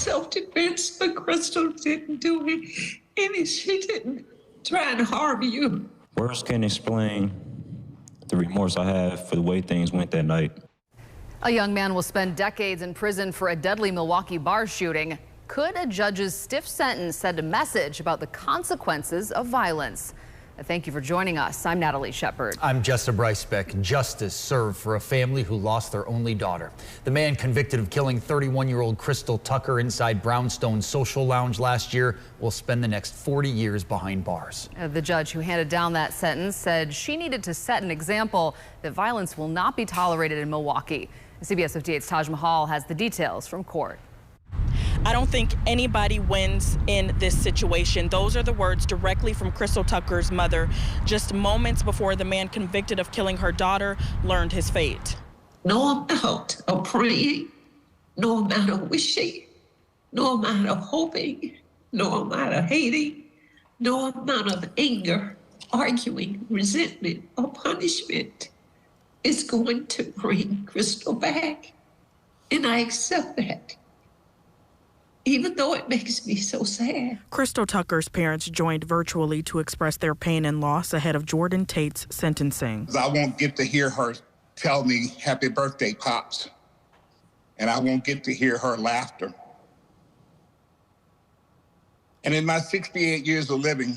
self-defense, but Crystal didn't do it, and she didn't try and harm you. Words can't explain the remorse I have for the way things went that night. A young man will spend decades in prison for a deadly Milwaukee bar shooting. Could a judge's stiff sentence send a message about the consequences of violence? Thank you for joining us. I'm Natalie Shepard. I'm Jessa Brycebeck. Justice served for a family who lost their only daughter. The man convicted of killing 31-year-old Crystal Tucker inside Brownstone Social Lounge last year will spend the next 40 years behind bars. The judge who handed down that sentence said she needed to set an example that violence will not be tolerated in Milwaukee. CBS 58's Taj Mahal has the details from court. I don't think anybody wins in this situation. Those are the words directly from Crystal Tucker's mother, just moments before the man convicted of killing her daughter learned his fate. No amount of praying, no amount of wishing, no amount of hoping, no amount of hating, no amount of anger, arguing, resentment, or punishment is going to bring Crystal back. And I accept that, even though it makes me so sad. Crystal Tucker's parents joined virtually to express their pain and loss ahead of Jordan Tate's sentencing. I won't get to hear her tell me, "Happy birthday, Pops." And I won't get to hear her laughter. And in my 68 years of living,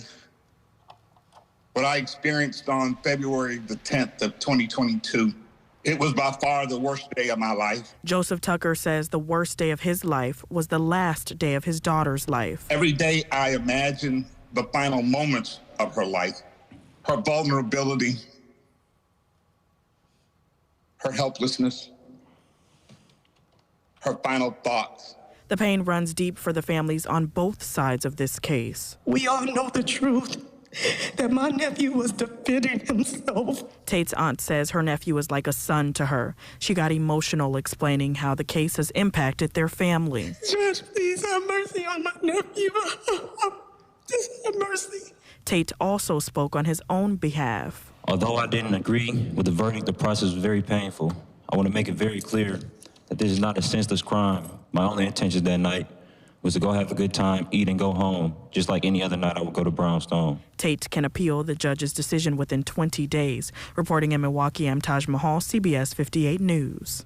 what I experienced on February the 10th of 2022, it was by far the worst day of my life. Joseph Tucker says the worst day of his life was the last day of his daughter's life. Every day I imagine the final moments of her life, her vulnerability, her helplessness, her final thoughts. The pain runs deep for the families on both sides of this case. We all know the truth, that my nephew was defending himself. Tate's aunt says her nephew is like a son to her. She got emotional explaining how the case has impacted their family. Judge, please have mercy on my nephew. Just have mercy. Tate also spoke on his own behalf. Although I didn't agree with the verdict, the process was very painful. I want to make it very clear that this is not a senseless crime. My only intention that night was to go have a good time, eat, and go home, just like any other night I would go to Brownstone. Tate can appeal the judge's decision within 20 days. Reporting in Milwaukee, I'm Taj Mahal, CBS 58 News.